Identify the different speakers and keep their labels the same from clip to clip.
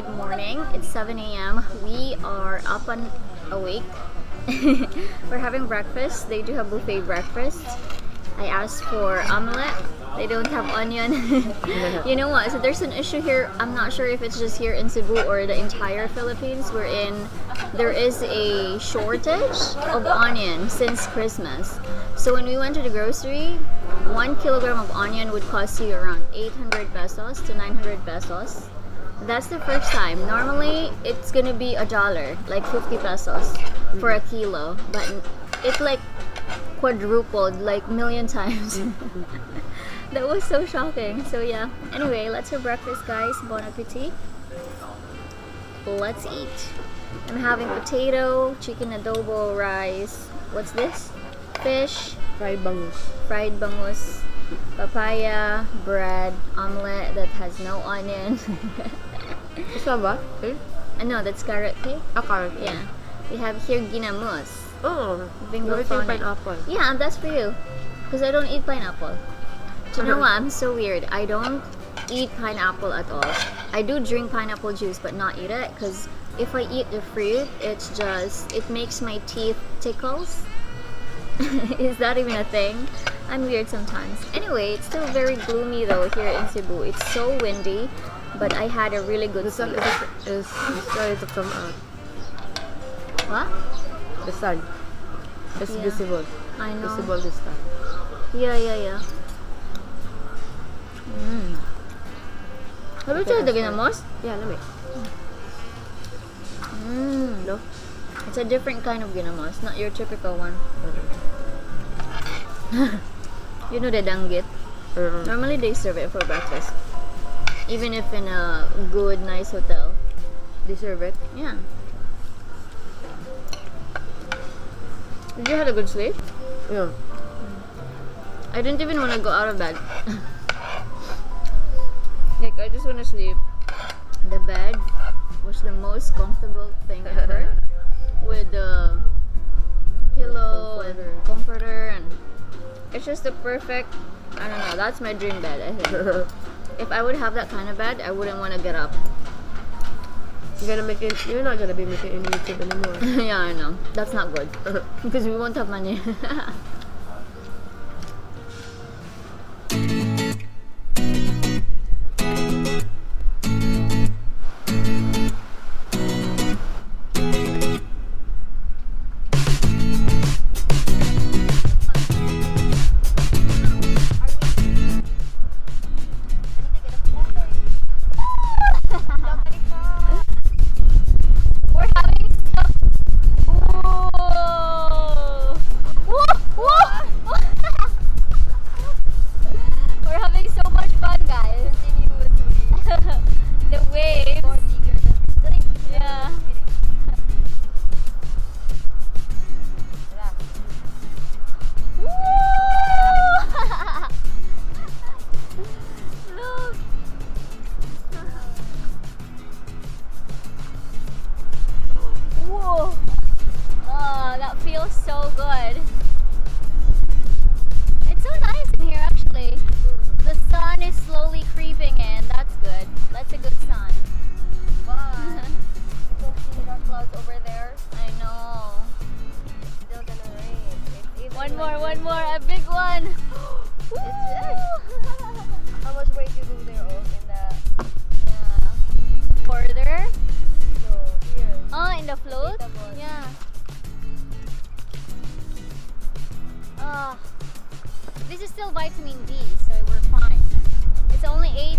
Speaker 1: good morning. It's 7 a.m. We are up and awake. We're having breakfast. They do have buffet breakfast. I asked for omelette. They don't have onion. You know what? So there's an issue here. I'm not sure if it's just here in Cebu or the entire Philippines. There is a shortage of onion since Christmas. So when we went to the grocery, 1 kilogram of onion would cost you around 800 pesos to 900 pesos. That's the first time. Normally, it's gonna be $1, like 50 pesos for a kilo. But it like quadrupled, like million times. That was so shocking. So yeah. Anyway, let's have breakfast, guys. Bon appetit. Let's eat. I'm having potato, chicken adobo, rice. What's this? Fish.
Speaker 2: Fried bangus.
Speaker 1: Fried bangus. Papaya, bread, omelette that has no onion.
Speaker 2: Isa ba? Eh?
Speaker 1: No, that's carrot cake.
Speaker 2: Carrot cake.
Speaker 1: Yeah. We have here ginamos.
Speaker 2: Oh,
Speaker 1: Bingo
Speaker 2: you're
Speaker 1: phone.
Speaker 2: eating pineapple.
Speaker 1: Yeah, that's for you. Because I don't eat pineapple. Do you know what? I'm so weird. I don't eat pineapple at all. I do drink pineapple juice, but not eat it. Because if I eat the fruit, it makes my teeth tickles. Is that even a thing? I'm weird sometimes. Anyway, it's still very gloomy though here in Cebu. It's so windy, but I had a really good
Speaker 2: The sun
Speaker 1: sleep.
Speaker 2: is starting to come out.
Speaker 1: What?
Speaker 2: The sun is
Speaker 1: Yeah.
Speaker 2: visible.
Speaker 1: I know.
Speaker 2: Visible this time.
Speaker 1: Yeah. Have you tried the ginamos?
Speaker 2: Yeah, let me. No?
Speaker 1: It's a different kind of ginamos, not your typical one. You know the danggit? Normally they serve it for breakfast. Even if in a good, nice hotel.
Speaker 2: They serve it?
Speaker 1: Yeah. Did you have a good sleep?
Speaker 2: Yeah.
Speaker 1: I didn't even want to go out of bed. Like, I just want to sleep. The bed was the most comfortable thing ever. With the pillow and comforter, and it's just the perfect, I don't know, that's my dream bed, I think. If I would have that kind of bed, I wouldn't want to get up.
Speaker 2: You're not gonna be making any YouTube anymore.
Speaker 1: Yeah, I know. That's not good. Because we won't have money. We're having so much fun, guys. The waves. Yeah. Look. Whoa. Oh, that feels so good. It's so nice in here, actually. The sun is slowly creeping in. That's good. That's a good sign.
Speaker 2: Wow. You can see the clouds over there.
Speaker 1: I know.
Speaker 2: It's still gonna rain. It's even
Speaker 1: One
Speaker 2: like
Speaker 1: more, a big one.
Speaker 2: How much weight you do there in the
Speaker 1: Further?
Speaker 2: no, here?
Speaker 1: Oh, in the float?
Speaker 2: Data board.
Speaker 1: Yeah. This is still vitamin D, so we're fine. It's only 8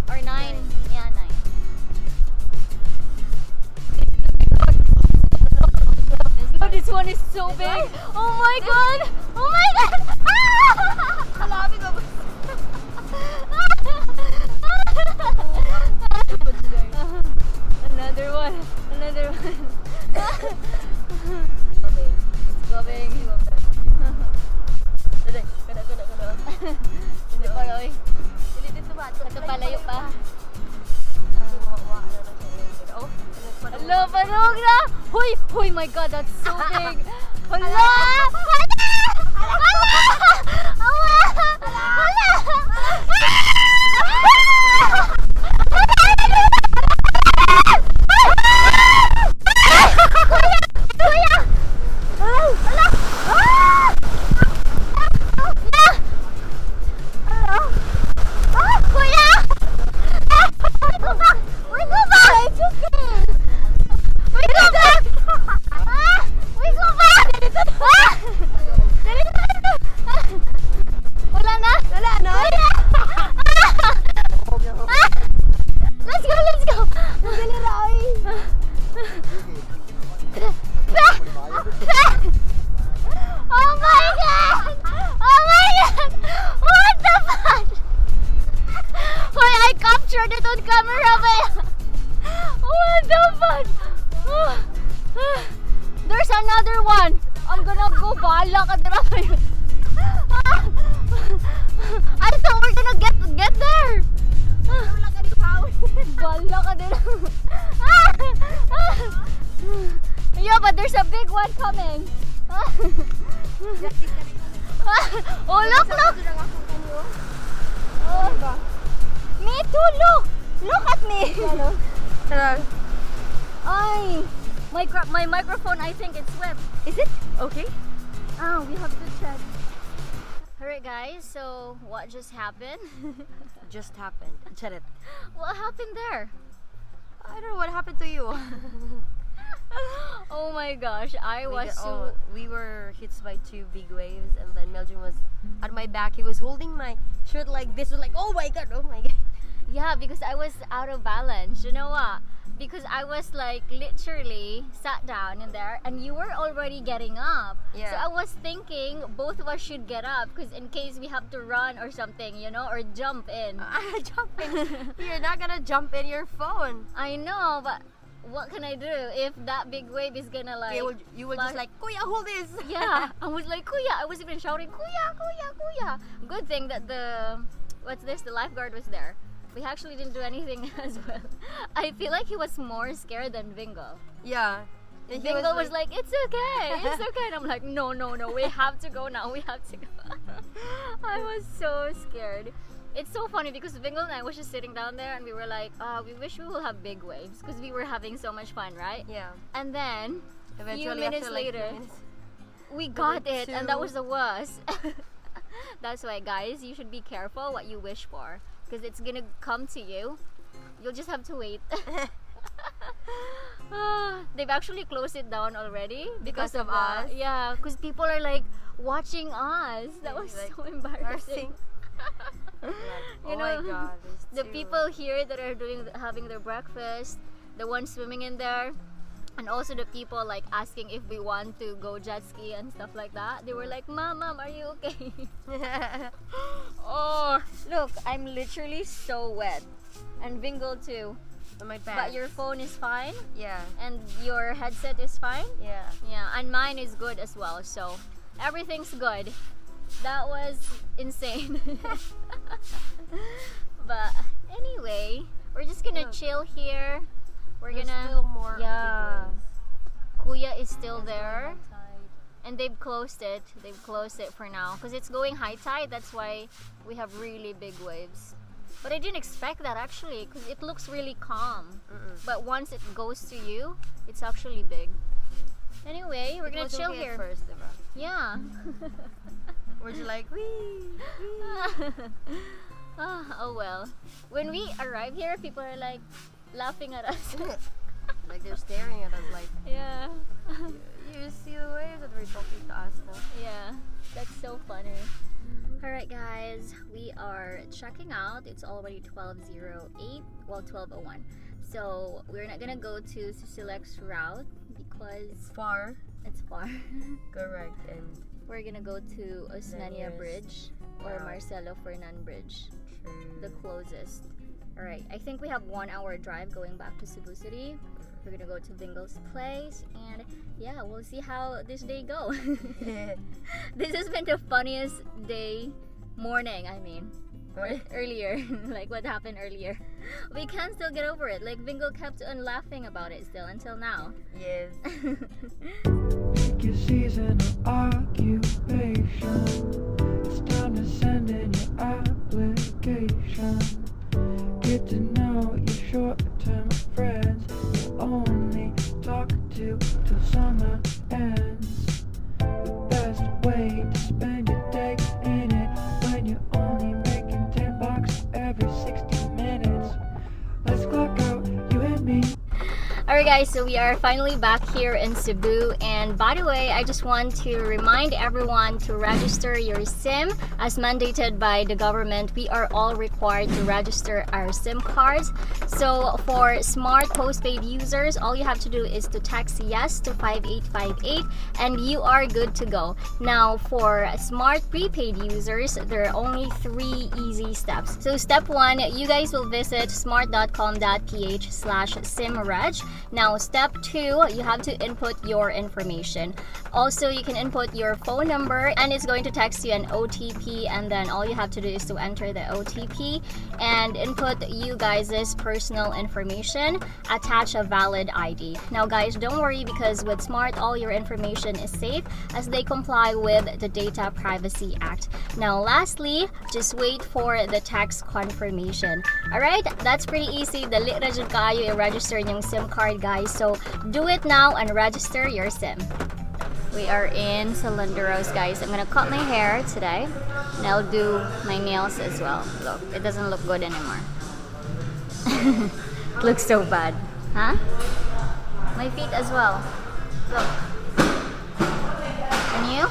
Speaker 1: or 9. Yeah, 9. Oh, this one is so big. Oh my god! Oh my god! Another one. It's coming. Hindi pa loy. Ito pa, layo pa. Hello, parog na! Huy, my god, that's so big! Hala! Hala! another one. I'm gonna go. Bahala ka dira. I thought we're gonna get there. Bahala ka dira. Yeah, but there's a big one coming. Oh, look. Oh. Me too, look. Look at me. Ay, my microphone, I think it's wet.
Speaker 2: Is it? Okay.
Speaker 1: Oh, we have to check. Alright guys, so what just happened?
Speaker 2: Just happened. Shut it.
Speaker 1: What happened there?
Speaker 2: I don't know what happened to you.
Speaker 1: Oh my gosh,
Speaker 2: we were hit by 2 big waves, and then Meljen was at my back. He was holding my shirt like this. Was like, oh my god.
Speaker 1: Yeah, because I was out of balance. You know what? Because I was like literally sat down in there and you were already getting up.
Speaker 2: Yeah.
Speaker 1: So I was thinking both of us should get up because in case we have to run or something, you know, or jump in.
Speaker 2: Jump in. You're not gonna jump in your phone.
Speaker 1: I know, but what can I do if that big wave is gonna like...
Speaker 2: You will just like, Kuya, hold this.
Speaker 1: Yeah, I was like, Kuya. I was even shouting, Kuya, Kuya, Kuya. Good thing that the lifeguard was there. We actually didn't do anything as well. I feel like he was more scared than Vingo.
Speaker 2: Yeah.
Speaker 1: Vingo was like, it's okay, it's okay. And I'm like, no, we have to go now, we have to go. I was so scared. It's so funny because Vingo and I was just sitting down there and we were like, we wish we will have big waves because we were having so much fun, right?
Speaker 2: Yeah.
Speaker 1: And then,
Speaker 2: eventually,
Speaker 1: few minutes later, we got it and that was the worst. That's why, guys, you should be careful what you wish for. Because it's gonna come to you. You'll just have to wait. They've actually closed it down already because of us. Yeah, because people are like watching us. That was like, so embarrassing.
Speaker 2: Like,
Speaker 1: you
Speaker 2: oh
Speaker 1: know,
Speaker 2: my god,
Speaker 1: the people here that are having their breakfast, the ones swimming in there, and also the people like asking if we want to go jet ski and stuff like that. They were like, Mom, are you okay? Oh, look, I'm literally so wet. And Vingo too.
Speaker 2: On my pants.
Speaker 1: But your phone is fine?
Speaker 2: Yeah.
Speaker 1: And your headset is fine?
Speaker 2: Yeah.
Speaker 1: Yeah, and mine is good as well. So everything's good. That was insane. But anyway, we're just gonna chill here.
Speaker 2: There's still more.
Speaker 1: Yeah. Kuya is still there. And they've closed it. They've closed it for now. Because it's going high tide. That's why we have really big waves. But I didn't expect that actually. Because it looks really calm. But once it goes to you, it's actually big. Anyway, we're going to chill here.
Speaker 2: First, diba?
Speaker 1: Yeah.
Speaker 2: We're just like, wee.
Speaker 1: Oh well. When we arrive here, people are like laughing at us.
Speaker 2: Like they're staring at us like,
Speaker 1: yeah.
Speaker 2: You see the waves that we're talking to us now.
Speaker 1: Yeah, that's so funny. Alright guys, we are checking out. It's already 12:08, well 12:01. So we're not gonna go to Sisilek's route because
Speaker 2: it's far. Correct. And
Speaker 1: we're gonna go to Osmeña Bridge or Marcelo Fernan Bridge.
Speaker 2: True.
Speaker 1: The closest. Alright, I think we have 1 hour drive going back to Cebu City. We're gonna go to Vingo's place and yeah, we'll see how this day goes. This has been the funniest morning, I mean. Earlier, like what happened earlier. We can't still get over it. Like Vingo kept on laughing about it still until now.
Speaker 2: Yes.
Speaker 3: Pick your season of occupation. It's time to send in your application. Get to know your short-term friends. You only talk to till summer ends. The best way to spend your day in it when you're only making $10 every 60 minutes. Let's clock out, you and me.
Speaker 1: Alright guys, so we are finally back here in Cebu, and by the way, I just want to remind everyone to register your SIM as mandated by the government. We are all required to register our SIM cards. So for smart postpaid users, all you have to do is to text yes to 5858 and you are good to go. Now for smart prepaid users, there are only 3 easy steps. So step 1, you guys will visit smart.com.ph/simreg. Now step 2, you have to input your information. Also, you can input your phone number and it's going to text you an OTP, and then all you have to do is to enter the OTP and input you guys' personal information, attach a valid ID. Now guys, don't worry, because with Smart all your information is safe as they comply with the Data Privacy Act. Now lastly, just wait for the text confirmation. Alright, that's pretty easy. Dali ra jud kaayo i-register yung SIM card, guys. So do it now and register your SIM. We are in Salon, guys. I'm gonna cut my hair today and I'll do my nails as well. Look, it doesn't look good anymore. It looks so bad. Huh? My feet as well. Look. And you?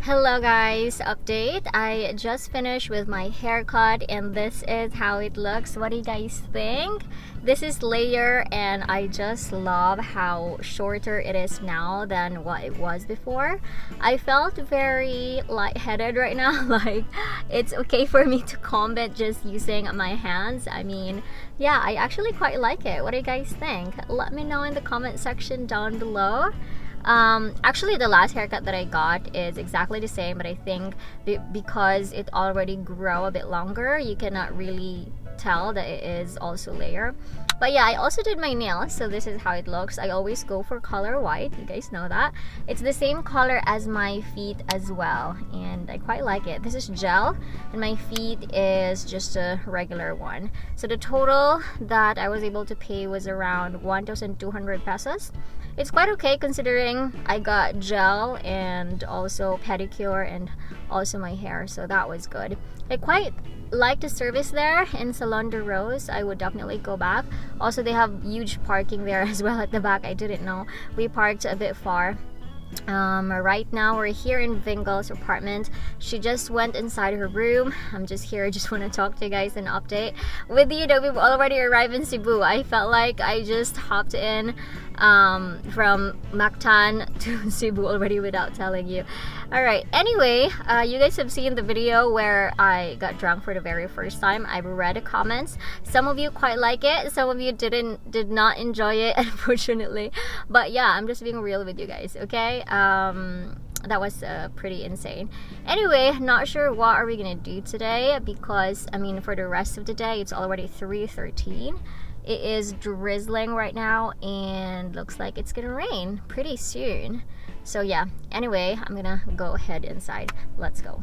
Speaker 1: Hello guys, update. I just finished with my haircut and this is how it looks. What do you guys think? This is layer and I just love how shorter it is now than what it was before. I felt very lightheaded right now. Like it's okay for me to comb it just using my hands. I mean, yeah, I actually quite like it. What do you guys think? Let me know in the comment section down below. Actually the last haircut that I got is exactly the same, but I think because it already grew a bit longer, you cannot really tell that it is also layer. But yeah, I also did my nails, so this is how it looks. I always go for color white, you guys know that. It's the same color as my feet as well, and I quite like it. This is gel and my feet is just a regular one. So the total that I was able to pay was around 1,200 pesos. It's quite okay considering I got gel and also pedicure and also my hair, so that was good. I quite like the service there in Salon de Rose. I would definitely go back. Also, they have huge parking there as well at the back. I didn't know. We parked a bit far. Right now we're here in Vingal's apartment. She just went inside her room. I'm just here. I just want to talk to you guys and update with you that we've already arrived in Cebu. I felt like I just hopped in from Mactan to Cebu already without telling you. Alright, anyway, you guys have seen the video where I got drunk for the very first time. I've read the comments. Some of you quite like it, some of you did not enjoy it, unfortunately. But yeah, I'm just being real with you guys, okay? That was pretty insane. Anyway, not sure what are we gonna do today, because I mean for the rest of the day it's already 3:13. It is drizzling right now and looks like it's gonna rain pretty soon. So yeah, anyway, I'm gonna go ahead inside. Let's go.